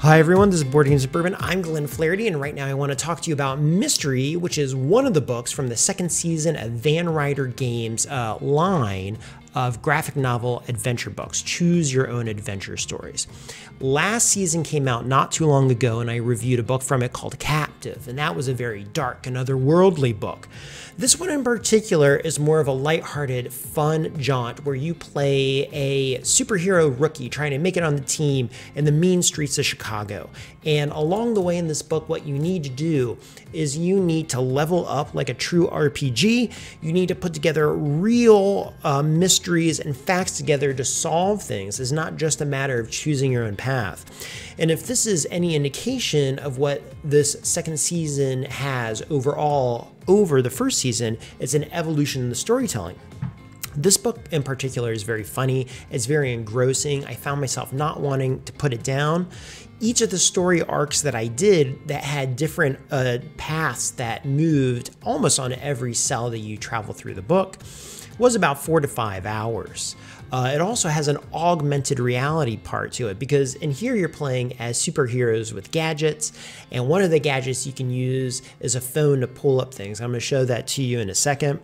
Hi everyone, this is Boardgames with Bourbon. I'm Glenn Flaherty, and right now I want to talk to you about Mystery, which is one of the books from the second season of Van Ryder Games' line of graphic novel adventure books, choose your own adventure stories. Last season came out not too long ago, and I reviewed a book from it called Captive, and that was a very dark and otherworldly book. This one in particular is more of a lighthearted, fun jaunt where you play a superhero rookie trying to make it on the team in the mean streets of Chicago. And along the way in this book, what you need to do is you need to level up like a true RPG. You need to put together real mysteries and facts together to solve things. It's not just a matter of choosing your own path. And if this is any indication of what this second season has overall over the first season, it's an evolution in the storytelling. This book in particular is very funny. It's very engrossing. I found myself not wanting to put it down. Each of the story arcs that I did that had different paths that moved almost on every cell that you travel through the book was about 4 to 5 hours. It also has an augmented reality part to it because in here you're playing as superheroes with gadgets, and one of the gadgets you can use is a phone to pull up things. I'm going to show that to you in a second.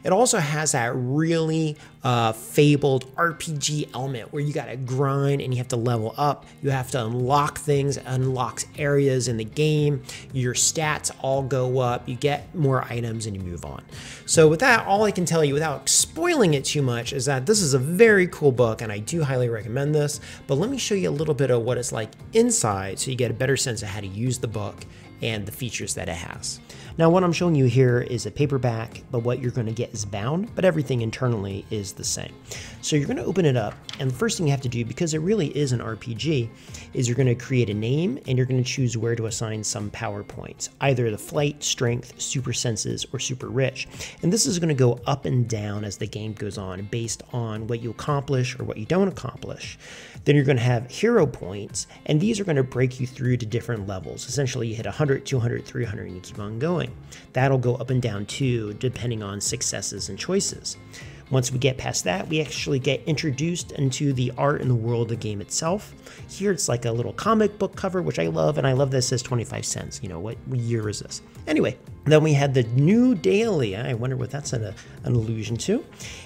It also has that really fabled RPG element where you got to grind and you have to level up. You have to unlock things, unlocks areas in the game. Your stats all go up. You get more items and you move on. So with that, all I can tell you without spoiling it too much is that this is a very cool book and I do highly recommend this. But let me show you a little bit of what it's like inside so you get a better sense of how to use the book and the features that it has. Now what I'm showing you here is a paperback, but what you're going to get is bound, but everything internally is the same. So you're going to open it up, and the first thing you have to do, because it really is an RPG, is you're going to create a name and you're going to choose where to assign some power points, either the flight, strength, super senses, or super rich. And this is going to go up and down as the game goes on based on what you accomplish or what you don't accomplish. Then you're going to have hero points, and these are going to break you through to different levels. Essentially, you hit 100, 200, 300, and you keep on going. That'll go up and down too, depending on successes and choices. Once we get past that, we actually get introduced into the art and the world of the game itself. Here it's like a little comic book cover, which I love, and I love that it says 25 cents. You know, what year is this? Anyway, then we had the new daily. I wonder what that's an allusion to.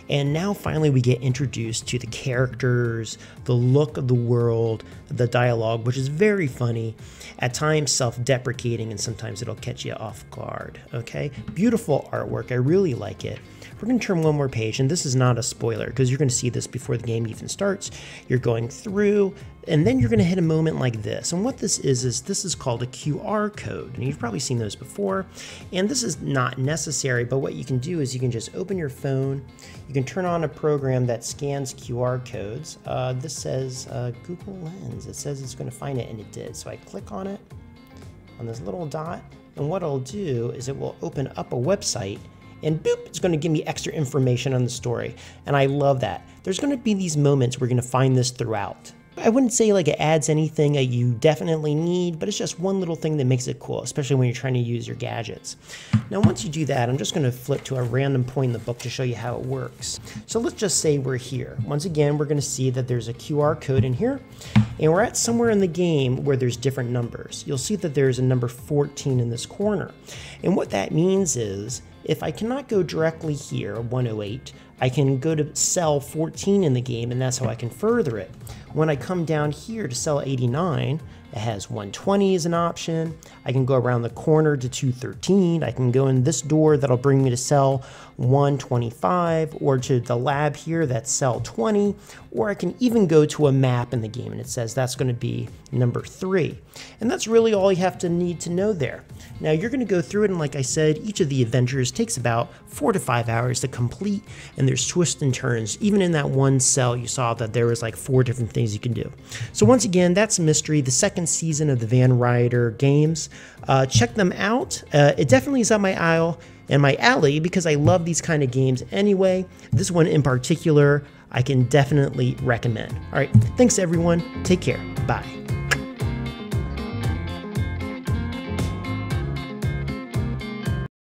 And now finally we get introduced to the characters, the look of the world, the dialogue, which is very funny, at times self-deprecating, and sometimes it'll catch you off guard, okay? Beautiful artwork, I really like it. We're going to turn one more page, and this is not a spoiler because you're going to see this before the game even starts. You're going through, and then you're going to hit a moment like this. And what this is this is called a QR code, and you've probably seen those before. And this is not necessary, but what you can do is you can just open your phone. You can turn on a program that scans QR codes. This says Google Lens. It says it's going to find it, and it did. So I click on it, on this little dot, and what it'll do is it will open up a website, and boop, it's going to give me extra information on the story. And I love that. There's going to be these moments where you're going to find this throughout. I wouldn't say like it adds anything that you definitely need, but it's just one little thing that makes it cool, especially when you're trying to use your gadgets. Now, once you do that, I'm just going to flip to a random point in the book to show you how it works. So let's just say we're here. Once again, we're going to see that there's a QR code in here, and we're at somewhere in the game where there's different numbers. You'll see that there's a number 14 in this corner. And what that means is, if I cannot go directly here, 108, I can go to cell 14 in the game, and that's how I can further it. When I come down here to cell 89, it has 120 as an option. I can go around the corner to 213. I can go in this door that'll bring me to cell 125, or to the lab here, that's cell 20, or I can even go to a map in the game, and it says that's going to be number 3. And that's really all you have to need to know there. Now you're going to go through it, and like I said, each of the adventures takes about 4 to 5 hours to complete, and there's twists and turns. Even in that one cell, you saw that there was like 4 different things you can do. So once again, that's Mystery, the second season of the Van Ryder games. Check them out. It definitely is up my aisle and my alley because I love these kind of games anyway. This one in particular, I can definitely recommend. All right, thanks everyone. Take care. Bye.